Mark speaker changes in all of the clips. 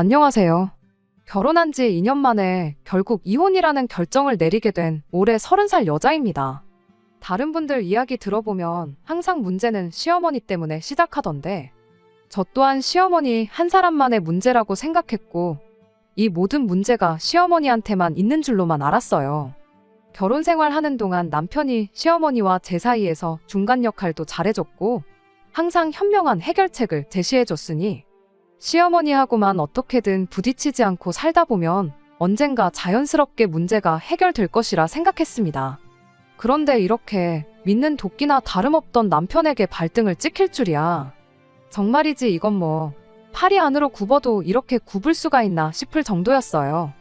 Speaker 1: 안녕하세요. 결혼한 지 2년 만에 결국 이혼이라는 결정을 내리게 된 올해 30살 여자입니다. 다른 분들 이야기 들어보면 항상 문제는 시어머니 때문에 시작하던데 저 또한 시어머니 한 사람만의 문제라고 생각했고 이 모든 문제가 시어머니한테만 있는 줄로만 알았어요. 결혼 생활하는 동안 남편이 시어머니와 제 사이에서 중간 역할도 잘해줬고 항상 현명한 해결책을 제시해줬으니 시어머니하고만 어떻게든 부딪히지 않고 살다 보면 언젠가 자연스럽게 문제가 해결될 것이라 생각했습니다. 그런데 이렇게 믿는 도끼나 다름없던 남편에게 발등을 찍힐 줄이야. 정말이지 이건 뭐 팔이 안으로 굽어도 이렇게 굽을 수가 있나 싶을 정도였어요.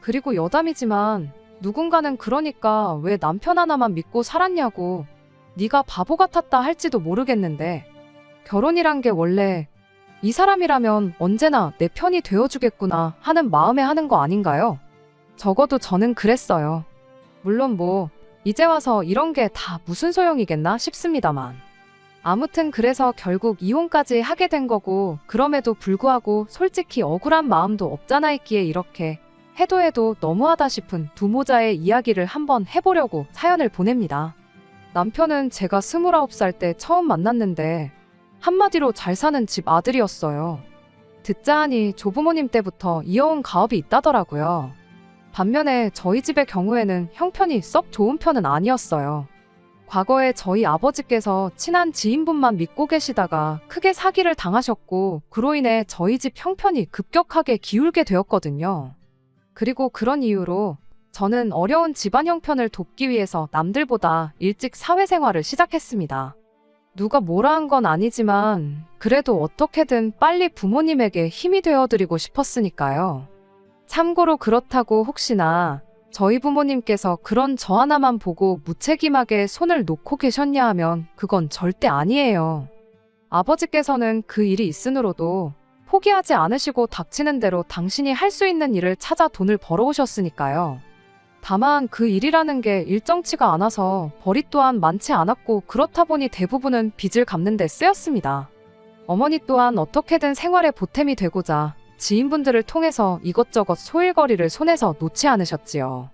Speaker 1: 그리고 여담이지만 누군가는 그러니까 왜 남편 하나만 믿고 살았냐고 네가 바보 같았다 할지도 모르겠는데 결혼이란 게 원래 이 사람이라면 언제나 내 편이 되어주겠구나 하는 마음에 하는 거 아닌가요? 적어도 저는 그랬어요. 물론 뭐 이제 와서 이런 게 다 무슨 소용이겠나 싶습니다만. 아무튼 그래서 결국 이혼까지 하게 된 거고 그럼에도 불구하고 솔직히 억울한 마음도 없잖아 있기에 이렇게 해도 너무하다 싶은 두 모자의 이야기를 한번 해보려고 사연을 보냅니다. 남편은 제가 29살 때 처음 만났는데 한마디로 잘 사는 집 아들이었어요. 듣자 하니 조부모님 때부터 이어온 가업이 있다더라고요. 반면에 저희 집의 경우에는 형편이 썩 좋은 편은 아니었어요. 과거에 저희 아버지께서 친한 지인분만 믿고 계시다가 크게 사기를 당하셨고 그로 인해 저희 집 형편이 급격하게 기울게 되었거든요. 그리고 그런 이유로 저는 어려운 집안 형편을 돕기 위해서 남들보다 일찍 사회생활을 시작했습니다. 누가 뭐라 한 건 아니지만 그래도 어떻게든 빨리 부모님에게 힘이 되어드리고 싶었으니까요. 참고로 그렇다고 혹시나 저희 부모님께서 그런 저 하나만 보고 무책임하게 손을 놓고 계셨냐 하면 그건 절대 아니에요. 아버지께서는 그 일이 있으므로도 포기하지 않으시고 닥치는 대로 당신이 할 수 있는 일을 찾아 돈을 벌어오셨으니까요. 다만 그 일이라는 게 일정치가 않아서 벌이 또한 많지 않았고 그렇다 보니 대부분은 빚을 갚는 데 쓰였습니다. 어머니 또한 어떻게든 생활에 보탬이 되고자 지인분들을 통해서 이것저것 소일거리를 손에서 놓지 않으셨지요.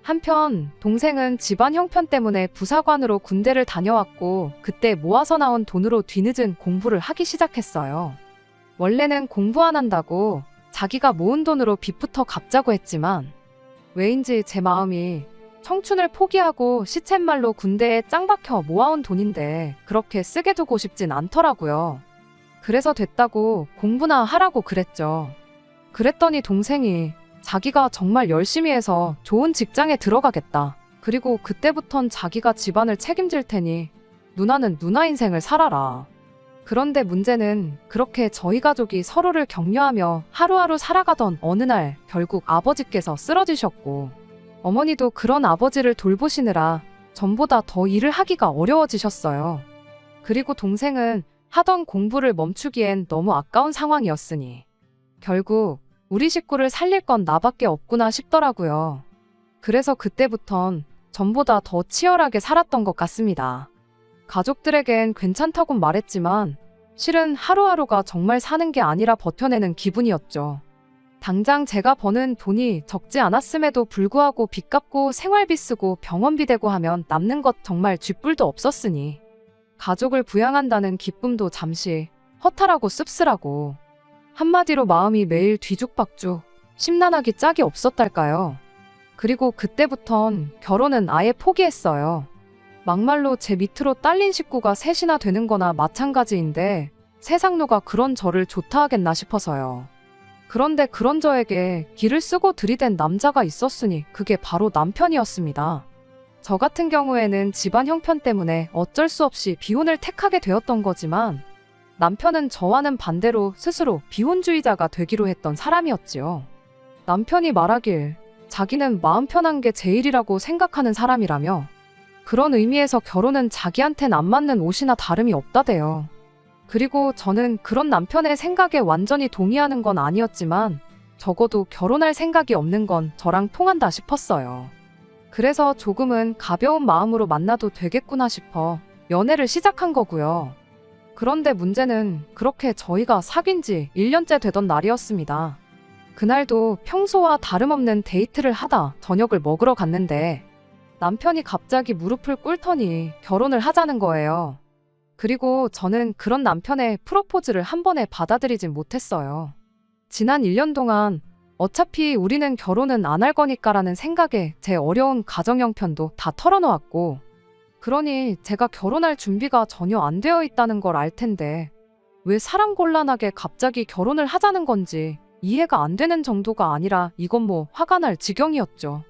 Speaker 1: 한편 동생은 집안 형편 때문에 부사관으로 군대를 다녀왔고 그때 모아서 나온 돈으로 뒤늦은 공부를 하기 시작했어요. 원래는 공부 안 한다고 자기가 모은 돈으로 빚부터 갚자고 했지만 왜인지 제 마음이 청춘을 포기하고 시쳇말로 군대에 짱 박혀 모아온 돈인데 그렇게 쓰게 두고 싶진 않더라고요. 그래서 됐다고 공부나 하라고 그랬죠. 그랬더니 동생이 자기가 정말 열심히 해서 좋은 직장에 들어가겠다. 그리고 그때부턴 자기가 집안을 책임질 테니 누나는 누나 인생을 살아라. 그런데 문제는 그렇게 저희 가족이 서로를 격려하며 하루하루 살아가던 어느 날 결국 아버지께서 쓰러지셨고 어머니도 그런 아버지를 돌보시느라 전보다 더 일을 하기가 어려워지셨어요. 그리고 동생은 하던 공부를 멈추기엔 너무 아까운 상황이었으니 결국 우리 식구를 살릴 건 나밖에 없구나 싶더라고요. 그래서 그때부턴 전보다 더 치열하게 살았던 것 같습니다. 가족들에겐 괜찮다곤 말했지만 실은 하루하루가 정말 사는 게 아니라 버텨내는 기분이었죠. 당장 제가 버는 돈이 적지 않았음에도 불구하고 빚 갚고 생활비 쓰고 병원비 대고 하면 남는 것 정말 쥐뿔도 없었으니 가족을 부양한다는 기쁨도 잠시 허탈하고 씁쓸하고 한마디로 마음이 매일 뒤죽박죽 심란하기 짝이 없었달까요. 그리고 그때부턴 결혼은 아예 포기했어요. 막말로 제 밑으로 딸린 식구가 셋이나 되는 거나 마찬가지인데 세상 누가 그런 저를 좋다 하겠나 싶어서요. 그런데 그런 저에게 기를 쓰고 들이댄 남자가 있었으니 그게 바로 남편이었습니다. 저 같은 경우에는 집안 형편 때문에 어쩔 수 없이 비혼을 택하게 되었던 거지만 남편은 저와는 반대로 스스로 비혼주의자가 되기로 했던 사람이었지요. 남편이 말하길 자기는 마음 편한 게 제일이라고 생각하는 사람이라며 그런 의미에서 결혼은 자기한텐 안 맞는 옷이나 다름이 없다대요. 그리고 저는 그런 남편의 생각에 완전히 동의하는 건 아니었지만 적어도 결혼할 생각이 없는 건 저랑 통한다 싶었어요. 그래서 조금은 가벼운 마음으로 만나도 되겠구나 싶어 연애를 시작한 거고요. 그런데 문제는 그렇게 저희가 사귄 지 1년째 되던 날이었습니다. 그날도 평소와 다름없는 데이트를 하다 저녁을 먹으러 갔는데 남편이 갑자기 무릎을 꿇더니 결혼을 하자는 거예요. 그리고 저는 그런 남편의 프로포즈를 한 번에 받아들이진 못했어요. 지난 1년 동안 어차피 우리는 결혼은 안 할 거니까라는 생각에 제 어려운 가정 형편도 다 털어놓았고, 그러니 제가 결혼할 준비가 전혀 안 되어 있다는 걸 알 텐데 왜 사람 곤란하게 갑자기 결혼을 하자는 건지 이해가 안 되는 정도가 아니라 이건 뭐 화가 날 지경이었죠.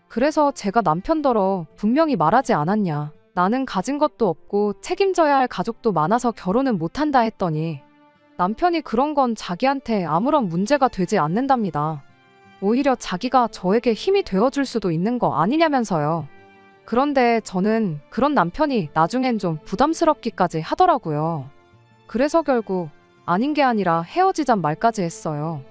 Speaker 1: 그래서 제가 남편더러 분명히 말하지 않았냐. 나는 가진 것도 없고 책임져야 할 가족도 많아서 결혼은 못한다 했더니 남편이 그런 건 자기한테 아무런 문제가 되지 않는답니다. 오히려 자기가 저에게 힘이 되어줄 수도 있는 거 아니냐면서요. 그런데 저는 그런 남편이 나중엔 좀 부담스럽기까지 하더라고요. 그래서 결국 아닌 게 아니라 헤어지잔 말까지 했어요.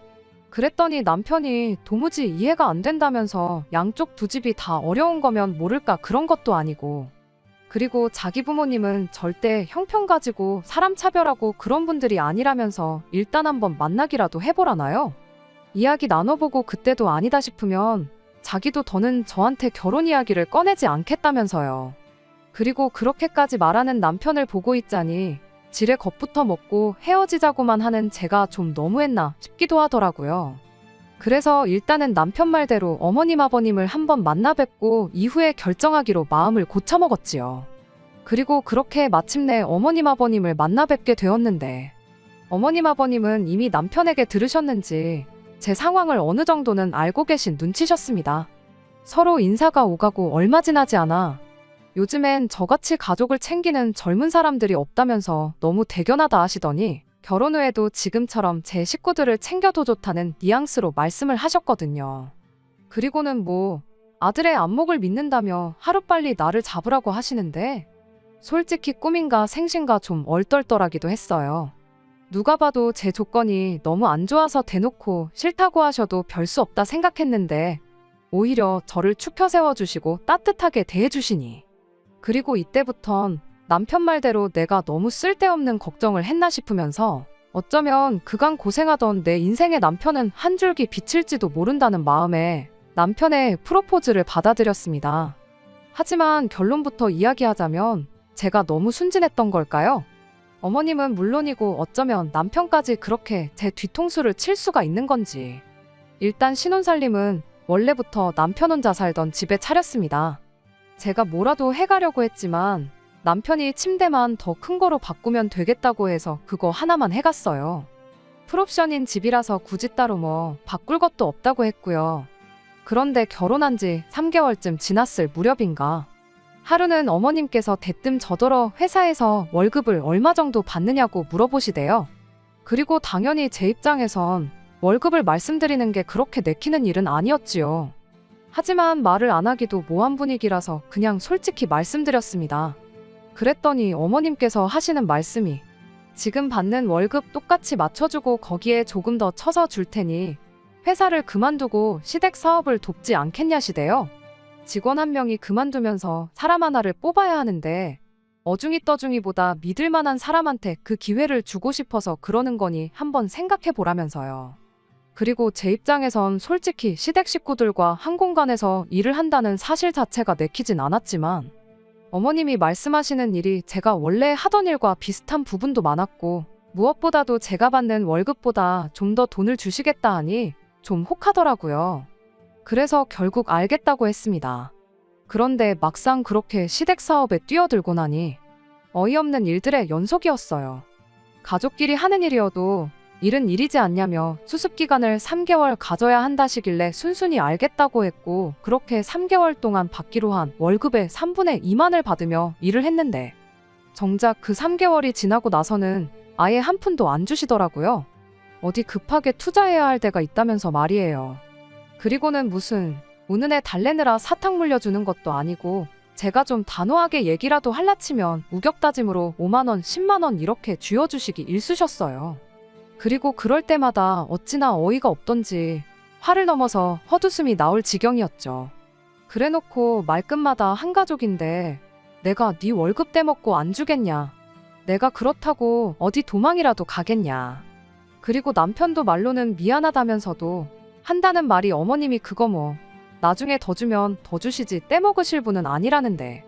Speaker 1: 그랬더니 남편이 도무지 이해가 안 된다면서 양쪽 두 집이 다 어려운 거면 모를까 그런 것도 아니고, 그리고 자기 부모님은 절대 형편 가지고 사람 차별하고 그런 분들이 아니라면서 일단 한번 만나기라도 해보라나요? 이야기 나눠보고 그때도 아니다 싶으면 자기도 더는 저한테 결혼 이야기를 꺼내지 않겠다면서요. 그리고 그렇게까지 말하는 남편을 보고 있자니 지레 겁부터 먹고 헤어지자고만 하는 제가 좀 너무했나 싶기도 하더라고요. 그래서 일단은 남편 말대로 어머님 아버님을 한번 만나 뵙고 이후에 결정하기로 마음을 고쳐먹었지요. 그리고 그렇게 마침내 어머님 아버님을 만나 뵙게 되었는데, 어머님 아버님은 이미 남편에게 들으셨는지 제 상황을 어느 정도는 알고 계신 눈치셨습니다. 서로 인사가 오가고 얼마 지나지 않아 요즘엔 저같이 가족을 챙기는 젊은 사람들이 없다면서 너무 대견하다 하시더니 결혼 후에도 지금처럼 제 식구들을 챙겨도 좋다는 뉘앙스로 말씀을 하셨거든요. 그리고는 뭐 아들의 안목을 믿는다며 하루빨리 나를 잡으라고 하시는데 솔직히 꿈인가 생신가 좀 얼떨떨하기도 했어요. 누가 봐도 제 조건이 너무 안 좋아서 대놓고 싫다고 하셔도 별 수 없다 생각했는데 오히려 저를 추켜 세워주시고 따뜻하게 대해주시니, 그리고 이때부턴 남편 말대로 내가 너무 쓸데없는 걱정을 했나 싶으면서 어쩌면 그간 고생하던 내 인생의 남편은 한 줄기 빛일지도 모른다는 마음에 남편의 프로포즈를 받아들였습니다. 하지만 결론부터 이야기하자면 제가 너무 순진했던 걸까요? 어머님은 물론이고 어쩌면 남편까지 그렇게 제 뒤통수를 칠 수가 있는 건지. 일단 신혼살림은 원래부터 남편 혼자 살던 집에 차렸습니다. 제가 뭐라도 해가려고 했지만 남편이 침대만 더 큰 거로 바꾸면 되겠다고 해서 그거 하나만 해갔어요. 풀옵션인 집이라서 굳이 따로 뭐 바꿀 것도 없다고 했고요. 그런데 결혼한 지 3개월쯤 지났을 무렵인가 하루는 어머님께서 대뜸 저더러 회사에서 월급을 얼마 정도 받느냐고 물어보시대요. 그리고 당연히 제 입장에선 월급을 말씀드리는 게 그렇게 내키는 일은 아니었지요. 하지만 말을 안 하기도 모한 분위기라서 그냥 솔직히 말씀드렸습니다. 그랬더니 어머님께서 하시는 말씀이 지금 받는 월급 똑같이 맞춰주고 거기에 조금 더 쳐서 줄 테니 회사를 그만두고 시댁 사업을 돕지 않겠냐시대요. 직원 한 명이 그만두면서 사람 하나를 뽑아야 하는데 어중이 떠중이보다 믿을 만한 사람한테 그 기회를 주고 싶어서 그러는 거니 한번 생각해 보라면서요. 그리고 제 입장에선 솔직히 시댁 식구들과 한 공간에서 일을 한다는 사실 자체가 내키진 않았지만 어머님이 말씀하시는 일이 제가 원래 하던 일과 비슷한 부분도 많았고 무엇보다도 제가 받는 월급보다 좀 더 돈을 주시겠다 하니 좀 혹하더라고요. 그래서 결국 알겠다고 했습니다. 그런데 막상 그렇게 시댁 사업에 뛰어들고 나니 어이없는 일들의 연속이었어요. 가족끼리 하는 일이어도 일은 일이지 않냐며 수습기간을 3개월 가져야 한다시길래 순순히 알겠다고 했고 그렇게 3개월 동안 받기로 한 월급의 3분의 2만을 받으며 일을 했는데 정작 그 3개월이 지나고 나서는 아예 한 푼도 안 주시더라고요. 어디 급하게 투자해야 할 데가 있다면서 말이에요. 그리고는 무슨 우는애 달래느라 사탕 물려주는 것도 아니고 제가 좀 단호하게 얘기라도 할라치면 우격다짐으로 5만원, 10만원 이렇게 쥐어주시기 일쑤셨어요. 그리고 그럴 때마다 어찌나 어이가 없던지 화를 넘어서 헛웃음이 나올 지경이었죠. 그래놓고 말끝마다 한 가족인데 내가 네 월급 떼먹고 안 주겠냐. 내가 그렇다고 어디 도망이라도 가겠냐. 그리고 남편도 말로는 미안하다면서도 한다는 말이 어머님이 그거 뭐 나중에 더 주면 더 주시지 떼먹으실 분은 아니라는데.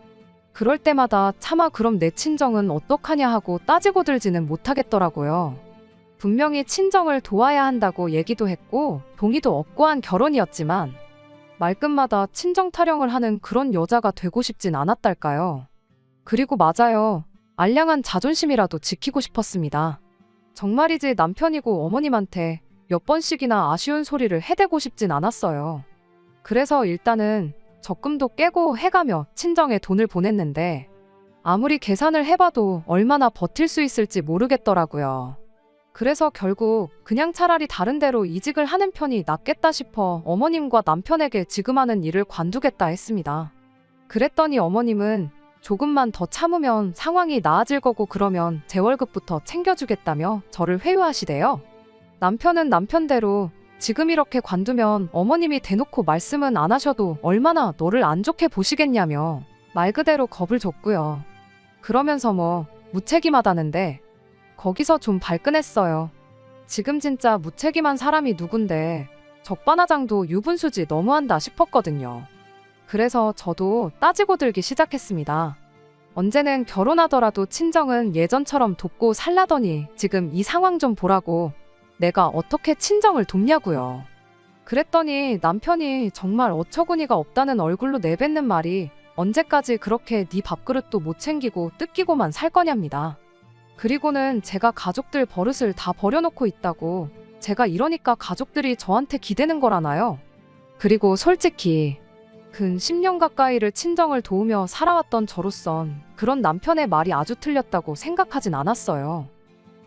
Speaker 1: 그럴 때마다 차마 그럼 내 친정은 어떡하냐 하고 따지고 들지는 못하겠더라고요. 분명히 친정을 도와야 한다고 얘기도 했고 동의도 얻고 한 결혼이었지만 말끝마다 친정 타령을 하는 그런 여자가 되고 싶진 않았달까요. 그리고 맞아요. 알량한 자존심이라도 지키고 싶었습니다. 정말이지 남편이고 어머님한테 몇 번씩이나 아쉬운 소리를 해대고 싶진 않았어요. 그래서 일단은 적금도 깨고 해가며 친정에 돈을 보냈는데 아무리 계산을 해봐도 얼마나 버틸 수 있을지 모르겠더라고요. 그래서 결국 그냥 차라리 다른 데로 이직을 하는 편이 낫겠다 싶어 어머님과 남편에게 지금 하는 일을 관두겠다 했습니다. 그랬더니 어머님은 조금만 더 참으면 상황이 나아질 거고 그러면 제 월급부터 챙겨주겠다며 저를 회유하시대요. 남편은 남편대로 지금 이렇게 관두면 어머님이 대놓고 말씀은 안 하셔도 얼마나 너를 안 좋게 보시겠냐며 말 그대로 겁을 줬고요. 그러면서 뭐 무책임하다는데 거기서 좀 발끈했어요. 지금 진짜 무책임한 사람이 누군데 적반하장도 유분수지 너무한다 싶었거든요. 그래서 저도 따지고 들기 시작했습니다. 언제는 결혼하더라도 친정은 예전처럼 돕고 살라더니 지금 이 상황 좀 보라고 내가 어떻게 친정을 돕냐고요. 그랬더니 남편이 정말 어처구니가 없다는 얼굴로 내뱉는 말이 언제까지 그렇게 네 밥그릇도 못 챙기고 뜯기고만 살 거냐입니다. 그리고는 제가 가족들 버릇을 다 버려놓고 있다고 제가 이러니까 가족들이 저한테 기대는 거라나요. 그리고 솔직히 근 10년 가까이를 친정을 도우며 살아왔던 저로선 그런 남편의 말이 아주 틀렸다고 생각하진 않았어요.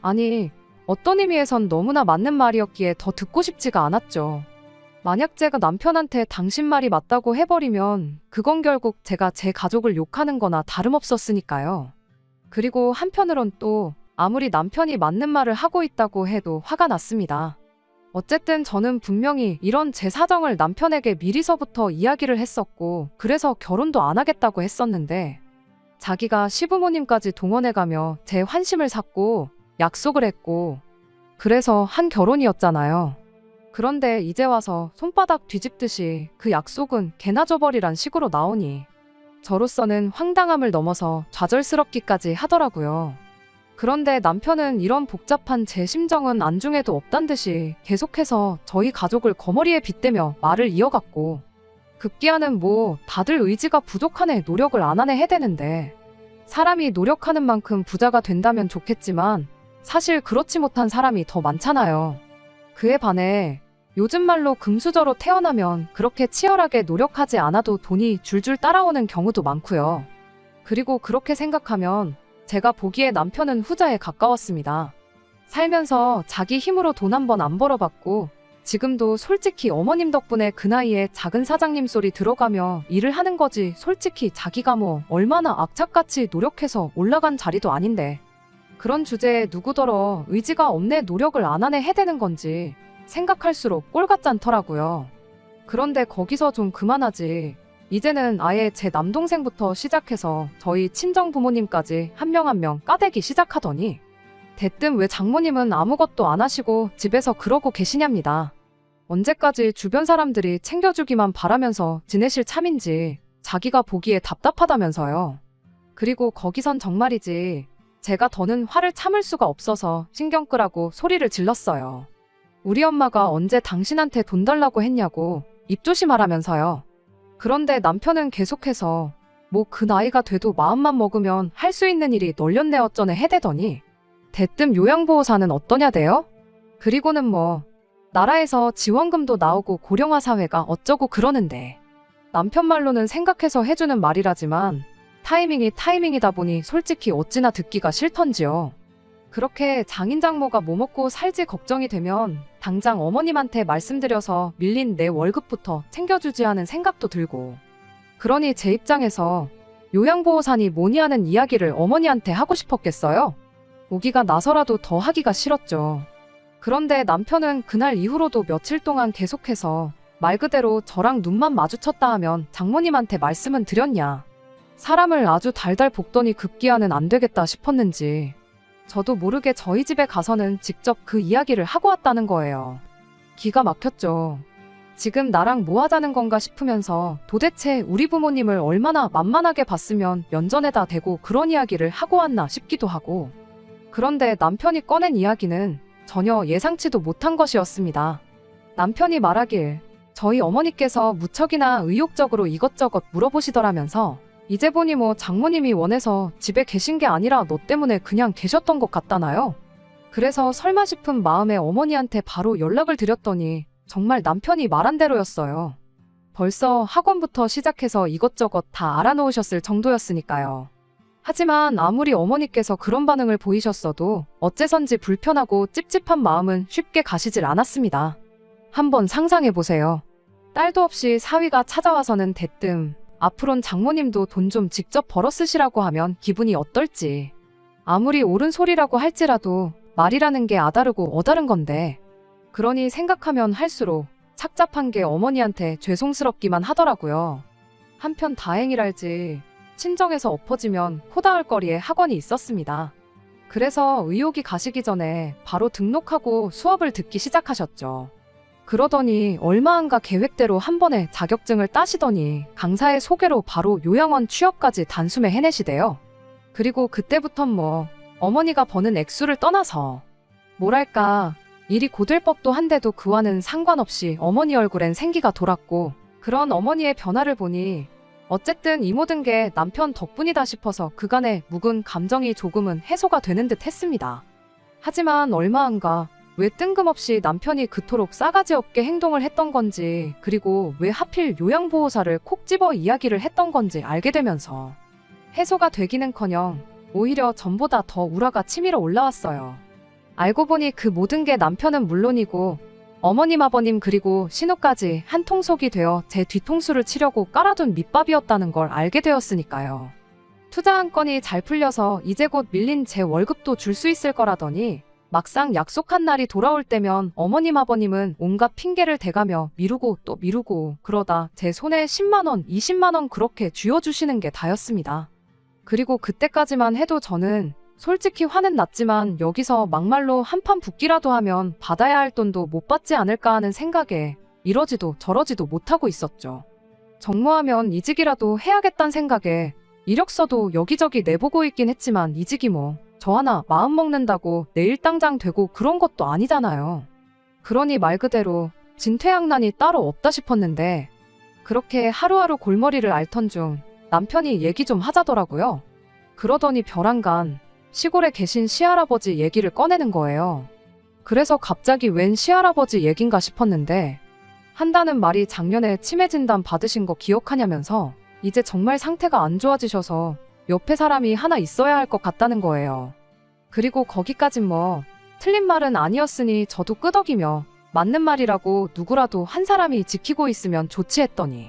Speaker 1: 아니 어떤 의미에선 너무나 맞는 말이었기에 더 듣고 싶지가 않았죠. 만약 제가 남편한테 당신 말이 맞다고 해버리면 그건 결국 제가 제 가족을 욕하는 거나 다름없었으니까요. 그리고 한편으론 또 아무리 남편이 맞는 말을 하고 있다고 해도 화가 났습니다. 어쨌든 저는 분명히 이런 제 사정을 남편에게 미리서부터 이야기를 했었고 그래서 결혼도 안 하겠다고 했었는데 자기가 시부모님까지 동원해가며 제 환심을 샀고 약속을 했고 그래서 한 결혼이었잖아요. 그런데 이제 와서 손바닥 뒤집듯이 그 약속은 개나 줘버리란 식으로 나오니 저로서는 황당함을 넘어서 좌절스럽기까지 하더라고요. 그런데 남편은 이런 복잡한 제 심정은 안중에도 없단 듯이 계속해서 저희 가족을 거머리에 빗대며 말을 이어갔고 급기야는 뭐 다들 의지가 부족하네 노력을 안 하네 해대는데 사람이 노력하는 만큼 부자가 된다면 좋겠지만 사실 그렇지 못한 사람이 더 많잖아요. 그에 반해 요즘 말로 금수저로 태어나면 그렇게 치열하게 노력하지 않아도 돈이 줄줄 따라오는 경우도 많고요. 그리고 그렇게 생각하면 제가 보기에 남편은 후자에 가까웠습니다. 살면서 자기 힘으로 돈 한 번 안 벌어봤고 지금도 솔직히 어머님 덕분에 그 나이에 작은 사장님 소리 들어가며 일을 하는 거지 솔직히 자기가 뭐 얼마나 악착같이 노력해서 올라간 자리도 아닌데 그런 주제에 누구더러 의지가 없네 노력을 안 하네 해대는 건지 생각할수록 꼴같지 않더라고요. 그런데 거기서 좀 그만하지. 이제는 아예 제 남동생부터 시작해서 저희 친정 부모님까지 한 명 한 명 까대기 시작하더니 대뜸 왜 장모님은 아무것도 안 하시고 집에서 그러고 계시냐입니다. 언제까지 주변 사람들이 챙겨주기만 바라면서 지내실 참인지 자기가 보기에 답답하다면서요. 그리고 거기선 정말이지 제가 더는 화를 참을 수가 없어서 신경 끄라고 소리를 질렀어요. 우리 엄마가 언제 당신한테 돈 달라고 했냐고 입조심하라면서요. 그런데 남편은 계속해서 뭐 그 나이가 돼도 마음만 먹으면 할 수 있는 일이 널렸네 어쩌네 해대더니 대뜸 요양보호사는 어떠냐대요? 그리고는 뭐 나라에서 지원금도 나오고 고령화 사회가 어쩌고 그러는데 남편 말로는 생각해서 해주는 말이라지만 타이밍이 타이밍이다 보니 솔직히 어찌나 듣기가 싫던지요. 그렇게 장인장모가 뭐 먹고 살지 걱정이 되면 당장 어머님한테 말씀드려서 밀린 내 월급부터 챙겨주지 하는 생각도 들고 그러니 제 입장에서 요양보호사니 뭐니 하는 이야기를 어머니한테 하고 싶었겠어요? 오기가 나서라도 더 하기가 싫었죠. 그런데 남편은 그날 이후로도 며칠 동안 계속해서 말 그대로 저랑 눈만 마주쳤다 하면 장모님한테 말씀은 드렸냐. 사람을 아주 달달 볶더니 급기야는 안 되겠다 싶었는지 저도 모르게 저희 집에 가서는 직접 그 이야기를 하고 왔다는 거예요. 기가 막혔죠. 지금 나랑 뭐 하자는 건가 싶으면서 도대체 우리 부모님을 얼마나 만만하게 봤으면 면전에다 대고 그런 이야기를 하고 왔나 싶기도 하고. 그런데 남편이 꺼낸 이야기는 전혀 예상치도 못한 것이었습니다. 남편이 말하길 저희 어머니께서 무척이나 의욕적으로 이것저것 물어보시더라면서 이제 보니 뭐 장모님이 원해서 집에 계신 게 아니라 너 때문에 그냥 계셨던 것 같다나요? 그래서 설마 싶은 마음에 어머니한테 바로 연락을 드렸더니 정말 남편이 말한 대로였어요. 벌써 학원부터 시작해서 이것저것 다 알아놓으셨을 정도였으니까요. 하지만 아무리 어머니께서 그런 반응을 보이셨어도 어째선지 불편하고 찝찝한 마음은 쉽게 가시질 않았습니다. 한번 상상해보세요. 딸도 없이 사위가 찾아와서는 대뜸 앞으론 장모님도 돈 좀 직접 벌어 쓰시라고 하면 기분이 어떨지. 아무리 옳은 소리라고 할지라도 말이라는 게 아다르고 어다른 건데. 그러니 생각하면 할수록 착잡한 게 어머니한테 죄송스럽기만 하더라고요. 한편 다행이랄지 친정에서 엎어지면 코 닿을 거리에 학원이 있었습니다. 그래서 의욕이 가시기 전에 바로 등록하고 수업을 듣기 시작하셨죠. 그러더니 얼마 안가 계획대로 한 번에 자격증을 따시더니 강사의 소개로 바로 요양원 취업까지 단숨에 해내시대요. 그리고 그때부턴 뭐 어머니가 버는 액수를 떠나서 뭐랄까 일이 고될 법도 한데도 그와는 상관없이 어머니 얼굴엔 생기가 돌았고, 그런 어머니의 변화를 보니 어쨌든 이 모든 게 남편 덕분이다 싶어서 그간의 묵은 감정이 조금은 해소가 되는 듯 했습니다. 하지만 얼마 안가 왜 뜬금없이 남편이 그토록 싸가지 없게 행동을 했던 건지, 그리고 왜 하필 요양보호사를 콕 집어 이야기를 했던 건지 알게 되면서 해소가 되기는커녕 오히려 전보다 더 우라가 치밀어 올라왔어요. 알고 보니 그 모든 게 남편은 물론이고 어머님 아버님 그리고 신우까지 한 통속이 되어 제 뒤통수를 치려고 깔아둔 밑밥이었다는 걸 알게 되었으니까요. 투자한 건이 잘 풀려서 이제 곧 밀린 제 월급도 줄 수 있을 거라더니 막상 약속한 날이 돌아올 때면 어머님 아버님은 온갖 핑계를 대가며 미루고 또 미루고 그러다 제 손에 10만원, 20만원 그렇게 쥐어주시는 게 다였습니다. 그리고 그때까지만 해도 저는 솔직히 화는 났지만 여기서 막말로 한판 붙기라도 하면 받아야 할 돈도 못 받지 않을까 하는 생각에 이러지도 저러지도 못하고 있었죠. 정모하면 이직이라도 해야겠다는 생각에 이력서도 여기저기 내보고 있긴 했지만 이직이 뭐 저 하나 마음 먹는다고 내일 당장 되고 그런 것도 아니잖아요. 그러니 말 그대로 진퇴양난이 따로 없다 싶었는데 그렇게 하루하루 골머리를 앓던 중 남편이 얘기 좀 하자더라고요. 그러더니 벼랑간 시골에 계신 시할아버지 얘기를 꺼내는 거예요. 그래서 갑자기 웬 시할아버지 얘긴가 싶었는데 한다는 말이 작년에 치매 진단 받으신 거 기억하냐면서 이제 정말 상태가 안 좋아지셔서 옆에 사람이 하나 있어야 할 것 같다는 거예요. 그리고 거기까진 뭐 틀린 말은 아니었으니 저도 끄덕이며 맞는 말이라고 누구라도 한 사람이 지키고 있으면 좋지 했더니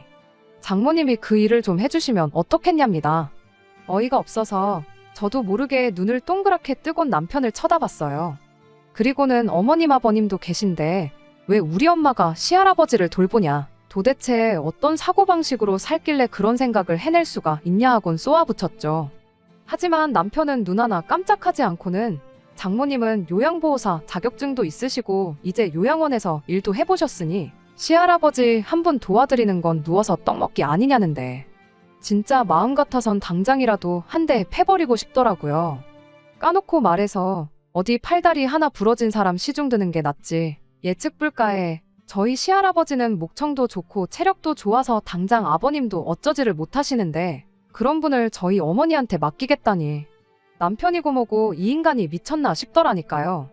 Speaker 1: 장모님이 그 일을 좀 해주시면 어떻겠냐입니다. 어이가 없어서 저도 모르게 눈을 동그랗게 뜨곤 남편을 쳐다봤어요. 그리고는 어머님 아버님도 계신데 왜 우리 엄마가 시할아버지를 돌보냐, 도대체 어떤 사고방식으로 살길래 그런 생각을 해낼 수가 있냐 하곤 쏘아붙였죠. 하지만 남편은 눈 하나 깜짝하지 않고는 장모님은 요양보호사 자격증도 있으시고 이제 요양원에서 일도 해보셨으니 시할아버지 한 분 도와드리는 건 누워서 떡 먹기 아니냐는데 진짜 마음 같아선 당장이라도 한 대 패버리고 싶더라고요. 까놓고 말해서 어디 팔다리 하나 부러진 사람 시중 드는 게 낫지. 예측 불가에 저희 시할아버지는 목청도 좋고 체력도 좋아서 당장 아버님도 어쩌지를 못하시는데 그런 분을 저희 어머니한테 맡기겠다니. 남편이고 뭐고 이 인간이 미쳤나 싶더라니까요.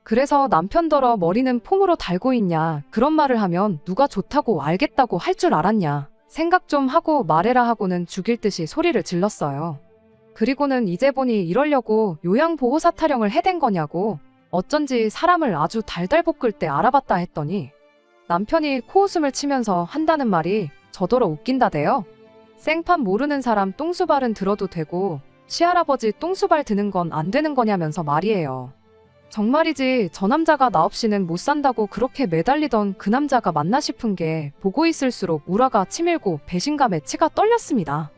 Speaker 1: 그래서 남편더러 머리는 폼으로 달고 있냐, 그런 말을 하면 누가 좋다고 알겠다고 할 줄 알았냐, 생각 좀 하고 말해라 하고는 죽일 듯이 소리를 질렀어요. 그리고는 이제 보니 이러려고 요양보호사 타령을 해댄 거냐고 어쩐지 사람을 아주 달달 볶을 때 알아봤다 했더니 남편이 코웃음을 치면서 한다는 말이 저더러 웃긴다대요. 생판 모르는 사람 똥수발은 들어도 되고 시할아버지 똥수발 드는 건 안 되는 거냐면서 말이에요. 정말이지 저 남자가 나 없이는 못 산다고 그렇게 매달리던 그 남자가 맞나 싶은 게 보고 있을수록 우라가 치밀고 배신감에 치가 떨렸습니다.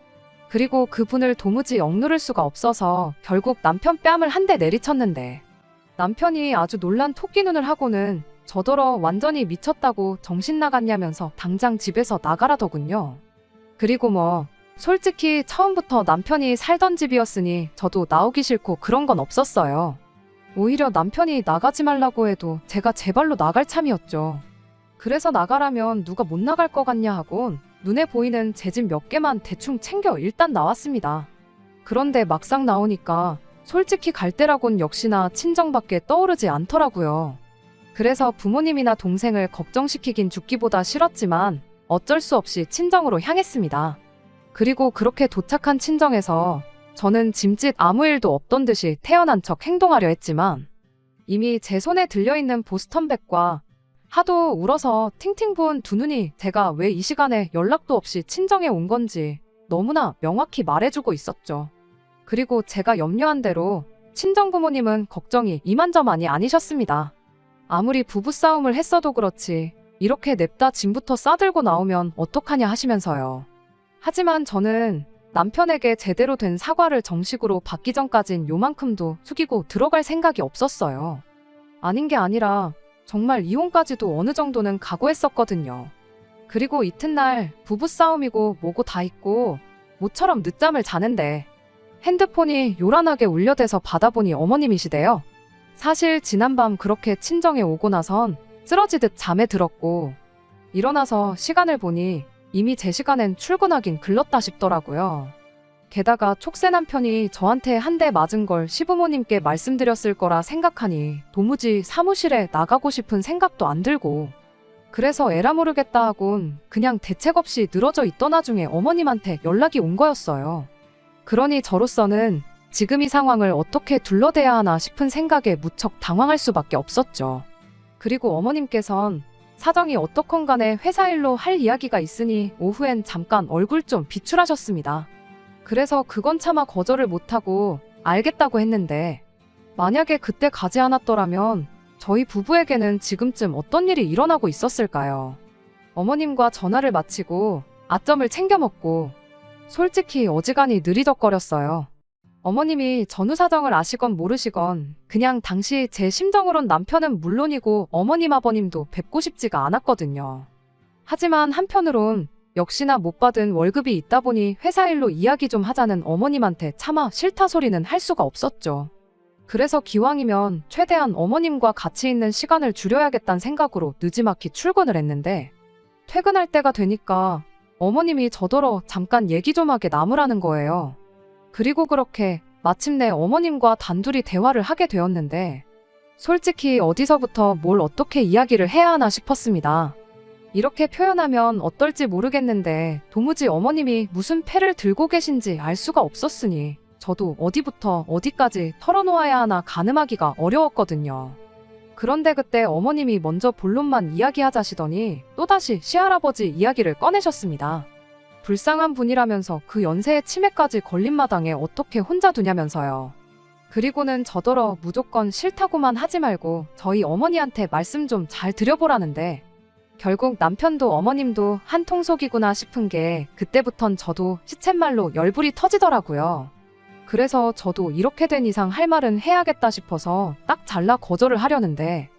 Speaker 1: 그리고 그분을 도무지 억누를 수가 없어서 결국 남편 뺨을 한 대 내리쳤는데 남편이 아주 놀란 토끼 눈을 하고는 저더러 완전히 미쳤다고 정신 나갔냐면서 당장 집에서 나가라더군요. 그리고 뭐 솔직히 처음부터 남편이 살던 집이었으니 저도 나오기 싫고 그런 건 없었어요. 오히려 남편이 나가지 말라고 해도 제가 제 발로 나갈 참이었죠. 그래서 나가라면 누가 못 나갈 것 같냐 하곤 눈에 보이는 제 집 몇 개만 대충 챙겨 일단 나왔습니다. 그런데 막상 나오니까 솔직히 갈 때라곤 역시나 친정밖에 떠오르지 않더라고요. 그래서 부모님이나 동생을 걱정시키긴 죽기보다 싫었지만 어쩔 수 없이 친정으로 향했습니다. 그리고 그렇게 도착한 친정에서 저는 짐짓 아무 일도 없던 듯이 태어난 척 행동하려 했지만 이미 제 손에 들려있는 보스턴백과 하도 울어서 팅팅 부은 두 눈이 제가 왜 이 시간에 연락도 없이 친정에 온 건지 너무나 명확히 말해주고 있었죠. 그리고 제가 염려한 대로 친정 부모님은 걱정이 이만저만이 아니셨습니다. 아무리 부부싸움을 했어도 그렇지 이렇게 냅다 짐부터 싸들고 나오면 어떡하냐 하시면서요. 하지만 저는 남편에게 제대로 된 사과를 정식으로 받기 전까진 요만큼도 숙이고 들어갈 생각이 없었어요. 아닌 게 아니라 정말 이혼까지도 어느 정도는 각오했었거든요. 그리고 이튿날 부부싸움이고 뭐고 다 있고 모처럼 늦잠을 자는데 핸드폰이 요란하게 울려대서 받아보니 어머님이시대요. 사실 지난밤 그렇게 친정에 오고 나선 쓰러지듯 잠에 들었고 일어나서 시간을 보니 이미 제 시간엔 출근하긴 글렀다 싶더라고요. 게다가 촉새 남편이 저한테 한 대 맞은 걸 시부모님께 말씀드렸을 거라 생각하니 도무지 사무실에 나가고 싶은 생각도 안 들고 그래서 에라 모르겠다 하곤 그냥 대책 없이 늘어져 있던 와중에 어머님한테 연락이 온 거였어요. 그러니 저로서는 지금 이 상황을 어떻게 둘러대야 하나 싶은 생각에 무척 당황할 수밖에 없었죠. 그리고 어머님께선 사정이 어떻건 간에 회사 일로 할 이야기가 있으니 오후엔 잠깐 얼굴 좀 비출하셨습니다. 그래서 그건 차마 거절을 못하고 알겠다고 했는데 만약에 그때 가지 않았더라면 저희 부부에게는 지금쯤 어떤 일이 일어나고 있었을까요? 어머님과 전화를 마치고 아점을 챙겨 먹고 솔직히 어지간히 느리적거렸어요. 어머님이 전후 사정을 아시건 모르시건 그냥 당시 제 심정으론 남편은 물론이고 어머님 아버님도 뵙고 싶지가 않았거든요. 하지만 한편으론 역시나 못 받은 월급이 있다 보니 회사 일로 이야기 좀 하자는 어머님한테 차마 싫다 소리는 할 수가 없었죠. 그래서 기왕이면 최대한 어머님과 같이 있는 시간을 줄여야겠다는 생각으로 느지막이 출근을 했는데 퇴근할 때가 되니까 어머님이 저더러 잠깐 얘기 좀 하게 남으라는 거예요. 그리고 그렇게 마침내 어머님과 단둘이 대화를 하게 되었는데 솔직히 어디서부터 뭘 어떻게 이야기를 해야 하나 싶었습니다. 이렇게 표현하면 어떨지 모르겠는데 도무지 어머님이 무슨 패를 들고 계신지 알 수가 없었으니 저도 어디부터 어디까지 털어놓아야 하나 가늠하기가 어려웠거든요. 그런데 그때 어머님이 먼저 본론만 이야기하자시더니 또다시 시할아버지 이야기를 꺼내셨습니다. 불쌍한 분이라면서 그 연세에 치매까지 걸린 마당에 어떻게 혼자 두냐면서요. 그리고는 저더러 무조건 싫다고만 하지 말고 저희 어머니한테 말씀 좀 잘 드려보라는데 결국 남편도 어머님도 한통속이구나 싶은 게 그때부턴 저도 시쳇말로 열불이 터지더라고요. 그래서 저도 이렇게 된 이상 할 말은 해야겠다 싶어서 딱 잘라 거절을 하려는데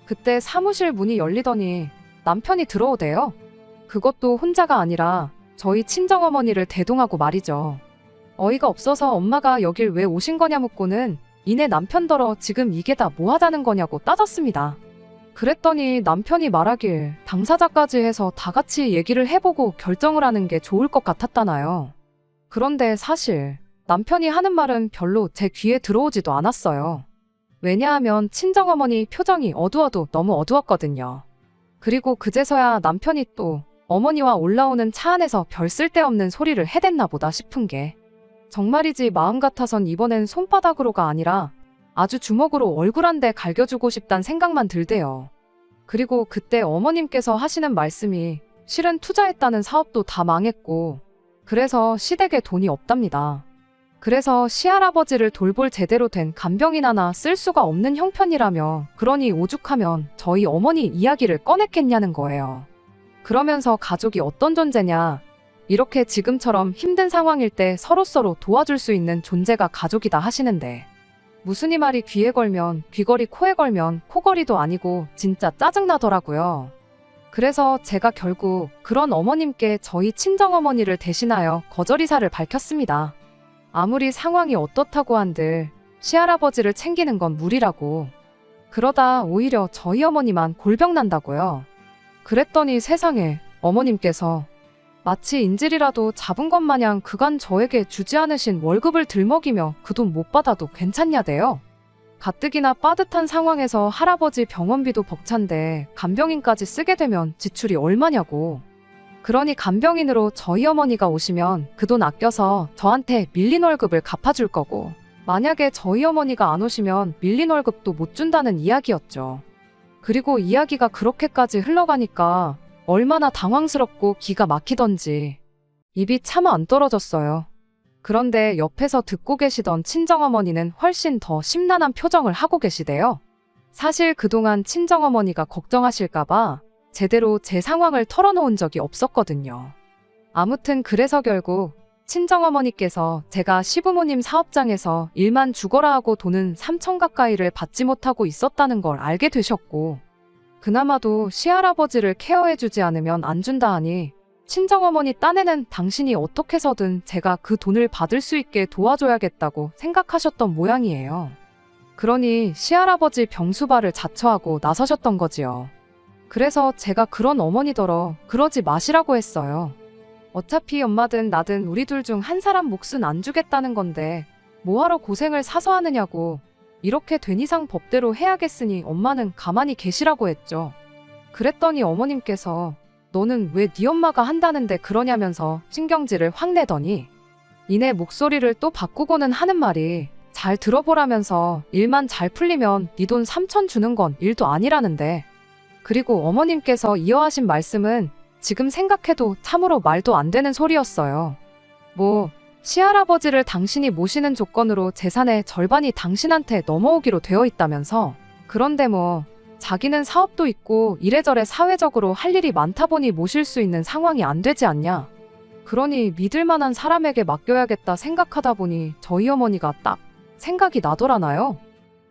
Speaker 1: 그때 사무실 문이 열리더니 남편이 들어오대요. 그것도 혼자가 아니라 저희 친정어머니를 대동하고 말이죠. 어이가 없어서 엄마가 여길 왜 오신 거냐 묻고는 이내 남편더러 지금 이게 다 뭐 하자는 거냐고 따졌습니다. 그랬더니 남편이 말하길 당사자까지 해서 다 같이 얘기를 해보고 결정을 하는 게 좋을 것 같았다나요. 그런데 사실 남편이 하는 말은 별로 제 귀에 들어오지도 않았어요. 왜냐하면 친정어머니 표정이 어두워도 너무 어두웠거든요. 그리고 그제서야 남편이 또 어머니와 올라오는 차 안에서 별 쓸데없는 소리를 해댔나 보다 싶은 게 정말이지 마음 같아선 이번엔 손바닥으로가 아니라 아주 주먹으로 얼굴 한 대 갈겨주고 싶단 생각만 들대요. 그리고 그때 어머님께서 하시는 말씀이 실은 투자했다는 사업도 다 망했고 그래서 시댁에 돈이 없답니다. 그래서 시할아버지를 돌볼 제대로 된 간병인 하나 쓸 수가 없는 형편이라며 그러니 오죽하면 저희 어머니 이야기를 꺼냈겠냐는 거예요. 그러면서 가족이 어떤 존재냐, 이렇게 지금처럼 힘든 상황일 때 서로서로 도와줄 수 있는 존재가 가족이다 하시는데 무슨 이 말이 귀에 걸면 귀걸이, 코에 걸면 코걸이도 아니고 진짜 짜증나더라고요. 그래서 제가 결국 그런 어머님께 저희 친정어머니를 대신하여 거절의사를 밝혔습니다. 아무리 상황이 어떻다고 한들 시할아버지를 챙기는 건 무리라고. 그러다 오히려 저희 어머니만 골병 난다고요. 그랬더니 세상에 어머님께서 마치 인질이라도 잡은 것 마냥 그간 저에게 주지 않으신 월급을 들먹이며 그 돈 못 받아도 괜찮냐대요. 가뜩이나 빠듯한 상황에서 할아버지 병원비도 벅찬데 간병인까지 쓰게 되면 지출이 얼마냐고. 그러니 간병인으로 저희 어머니가 오시면 그 돈 아껴서 저한테 밀린 월급을 갚아줄 거고, 만약에 저희 어머니가 안 오시면 밀린 월급도 못 준다는 이야기였죠. 그리고 이야기가 그렇게까지 흘러가니까 얼마나 당황스럽고 기가 막히던지 입이 차마 안 떨어졌어요. 그런데 옆에서 듣고 계시던 친정어머니는 훨씬 더 심란한 표정을 하고 계시대요. 사실 그동안 친정어머니가 걱정하실까봐 제대로 제 상황을 털어놓은 적이 없었거든요. 아무튼 그래서 결국 친정어머니께서 제가 시부모님 사업장에서 일만 죽어라 하고 돈은 3천 가까이를 받지 못하고 있었다는 걸 알게 되셨고, 그나마도 시할아버지를 케어해주지 않으면 안 준다 하니 친정어머니 딴에는 당신이 어떻게 해서든 제가 그 돈을 받을 수 있게 도와줘야겠다고 생각하셨던 모양이에요. 그러니 시할아버지 병수발을 자처하고 나서셨던 거지요. 그래서 제가 그런 어머니더러 그러지 마시라고 했어요. 어차피 엄마든 나든 우리 둘 중 한 사람 몫은 안 주겠다는 건데 뭐하러 고생을 사서 하느냐고. 이렇게 된 이상 법대로 해야겠으니 엄마는 가만히 계시라고 했죠. 그랬더니 어머님께서 너는 왜 네 엄마가 한다는데 그러냐면서 신경질을 확 내더니 이내 목소리를 또 바꾸고는 하는 말이 잘 들어보라면서 일만 잘 풀리면 네 돈 3천 주는 건 일도 아니라는데. 그리고 어머님께서 이어하신 말씀은 지금 생각해도 참으로 말도 안 되는 소리였어요. 뭐 시할아버지를 당신이 모시는 조건으로 재산의 절반이 당신한테 넘어오기로 되어 있다면서. 그런데 뭐 자기는 사업도 있고 이래저래 사회적으로 할 일이 많다 보니 모실 수 있는 상황이 안 되지 않냐. 그러니 믿을 만한 사람에게 맡겨야겠다 생각하다 보니 저희 어머니가 딱 생각이 나더라나요.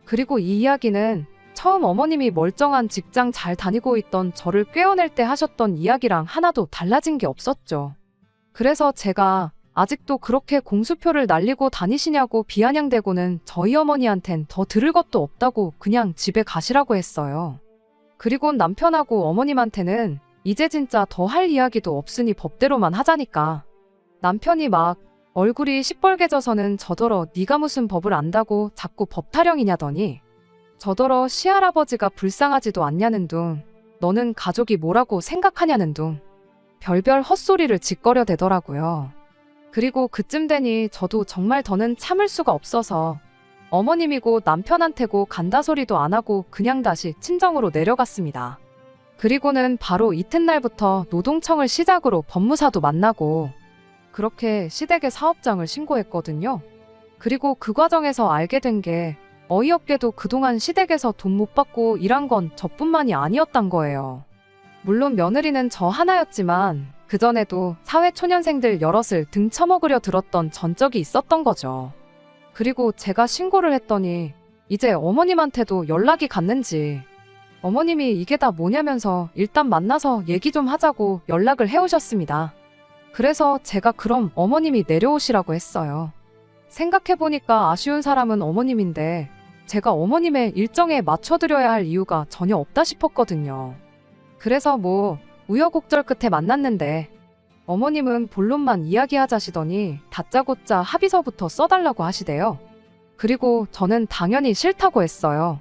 Speaker 1: 그리고 이 이야기는 처음 어머님이 멀쩡한 직장 잘 다니고 있던 저를 꿰어낼 때 하셨던 이야기랑 하나도 달라진 게 없었죠. 그래서 제가 아직도 그렇게 공수표를 날리고 다니시냐고 비아냥대고는 저희 어머니한텐 더 들을 것도 없다고 그냥 집에 가시라고 했어요. 그리고 남편하고 어머님한테는 이제 진짜 더 할 이야기도 없으니 법대로만 하자니까. 남편이 막 얼굴이 시뻘개져서는 저더러 네가 무슨 법을 안다고 자꾸 법 타령이냐더니 저더러 시할아버지가 불쌍하지도 않냐는 둥, 너는 가족이 뭐라고 생각하냐는 둥, 별별 헛소리를 짓거려대더라고요. 그리고 그쯤 되니 저도 정말 더는 참을 수가 없어서 어머님이고 남편한테고 간다 소리도 안 하고 그냥 다시 친정으로 내려갔습니다. 그리고는 바로 이튿날부터 노동청을 시작으로 법무사도 만나고 그렇게 시댁에 사업장을 신고했거든요. 그리고 그 과정에서 알게 된 게 어이없게도 그동안 시댁에서 돈 못 받고 일한 건 저뿐만이 아니었단 거예요. 물론 며느리는 저 하나였지만 그전에도 사회초년생들 여럿을 등쳐먹으려 들었던 전적이 있었던 거죠. 그리고 제가 신고를 했더니 이제 어머님한테도 연락이 갔는지 어머님이 이게 다 뭐냐면서 일단 만나서 얘기 좀 하자고 연락을 해오셨습니다. 그래서 제가 그럼 어머님이 내려오시라고 했어요. 생각해보니까 아쉬운 사람은 어머님인데 제가 어머님의 일정에 맞춰드려야 할 이유가 전혀 없다 싶었거든요. 그래서 뭐 우여곡절 끝에 만났는데 어머님은 본론만 이야기하자시더니 다짜고짜 합의서부터 써달라고 하시대요. 그리고 저는 당연히 싫다고 했어요.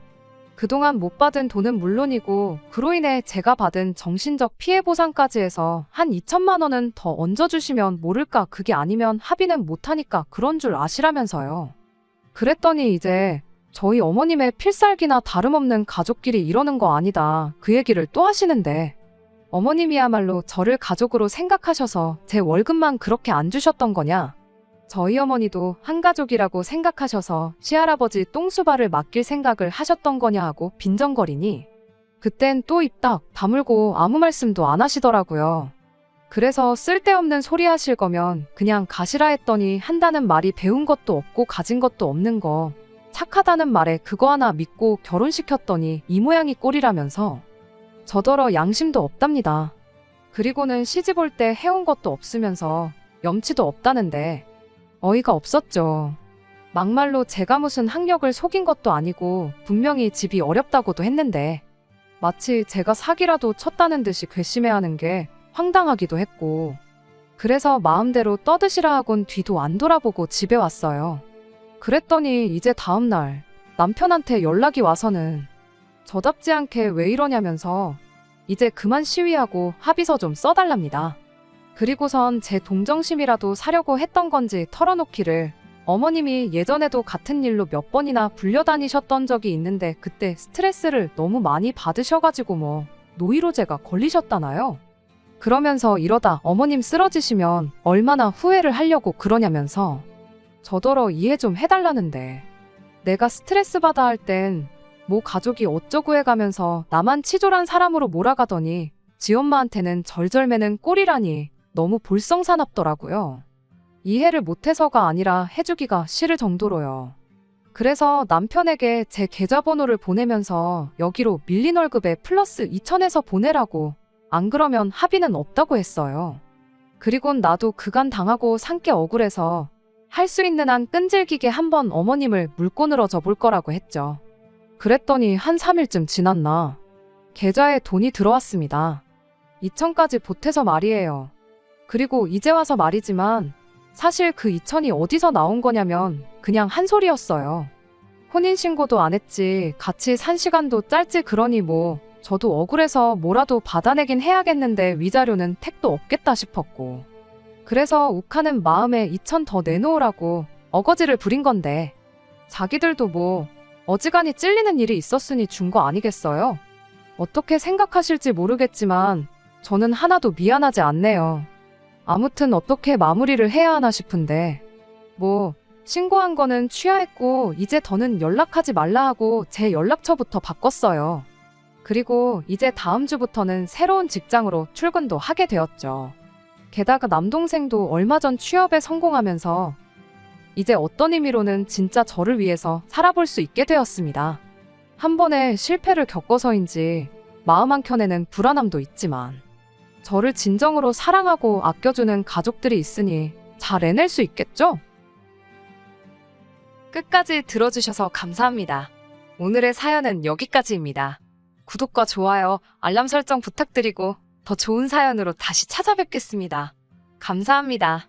Speaker 1: 그동안 못 받은 돈은 물론이고 그로 인해 제가 받은 정신적 피해 보상까지 해서 한 2천만 원은 더 얹어주시면 모를까. 그게 아니면 합의는 못하니까 그런 줄 아시라면서요. 그랬더니 이제 저희 어머님의 필살기나 다름없는 가족끼리 이러는 거 아니다 그 얘기를 또 하시는데 어머님이야말로 저를 가족으로 생각하셔서 제 월급만 그렇게 안 주셨던 거냐. 저희 어머니도 한 가족이라고 생각하셔서 시할아버지 똥수발을 맡길 생각을 하셨던 거냐 하고 빈정거리니 그땐 또 입 딱 다물고 아무 말씀도 안 하시더라고요. 그래서 쓸데없는 소리 하실 거면 그냥 가시라 했더니 한다는 말이 배운 것도 없고 가진 것도 없는 거 착하다는 말에 그거 하나 믿고 결혼시켰더니 이 모양이 꼴이라면서 저더러 양심도 없답니다. 그리고는 시집 올 때 해온 것도 없으면서 염치도 없다는데 어이가 없었죠. 막말로 제가 무슨 학력을 속인 것도 아니고 분명히 집이 어렵다고도 했는데 마치 제가 사기라도 쳤다는 듯이 괘씸해하는 게 황당하기도 했고 그래서 마음대로 떠드시라 하곤 뒤도 안 돌아보고 집에 왔어요. 그랬더니 이제 다음날 남편한테 연락이 와서는 저답지 않게 왜 이러냐면서 이제 그만 시위하고 합의서 좀 써달랍니다. 그리고선 제 동정심이라도 사려고 했던 건지 털어놓기를 어머님이 예전에도 같은 일로 몇 번이나 불려다니셨던 적이 있는데 그때 스트레스를 너무 많이 받으셔가지고 뭐 노이로제가 걸리셨다나요? 그러면서 이러다 어머님 쓰러지시면 얼마나 후회를 하려고 그러냐면서 저더러 이해 좀 해달라는데 내가 스트레스 받아 할 땐 뭐 가족이 어쩌고 해가면서 나만 치졸한 사람으로 몰아가더니 지 엄마한테는 절절매는 꼴이라니 너무 볼썽사납더라고요. 이해를 못해서가 아니라 해주기가 싫을 정도로요. 그래서 남편에게 제 계좌번호를 보내면서 여기로 밀린 월급에 플러스 2,000에서 보내라고 안 그러면 합의는 없다고 했어요. 그리곤 나도 그간 당하고 산게 억울해서 할 수 있는 한 끈질기게 한번 어머님을 물고 늘어져 볼 거라고 했죠. 그랬더니 한 3일쯤 지났나 계좌에 돈이 들어왔습니다. 2,000까지 보태서 말이에요. 그리고 이제 와서 말이지만 사실 그 2,000이 어디서 나온 거냐면 그냥 한 소리였어요. 혼인신고도 안 했지 같이 산 시간도 짧지 그러니 뭐 저도 억울해서 뭐라도 받아내긴 해야겠는데 위자료는 택도 없겠다 싶었고 그래서 욱하는 마음에 2,000 더 내놓으라고 어거지를 부린 건데 자기들도 뭐 어지간히 찔리는 일이 있었으니 준 거 아니겠어요? 어떻게 생각하실지 모르겠지만 저는 하나도 미안하지 않네요. 아무튼 어떻게 마무리를 해야 하나 싶은데 뭐 신고한 거는 취하했고 이제 더는 연락하지 말라 하고 제 연락처부터 바꿨어요. 그리고 이제 다음 주부터는 새로운 직장으로 출근도 하게 되었죠. 게다가 남동생도 얼마 전 취업에 성공하면서 이제 어떤 의미로는 진짜 저를 위해서 살아볼 수 있게 되었습니다. 한 번에 실패를 겪어서인지 마음 한켠에는 불안함도 있지만 저를 진정으로 사랑하고 아껴주는 가족들이 있으니 잘 해낼 수 있겠죠? 끝까지 들어주셔서 감사합니다. 오늘의 사연은 여기까지입니다. 구독과 좋아요, 알람 설정 부탁드리고 더 좋은 사연으로 다시 찾아뵙겠습니다. 감사합니다.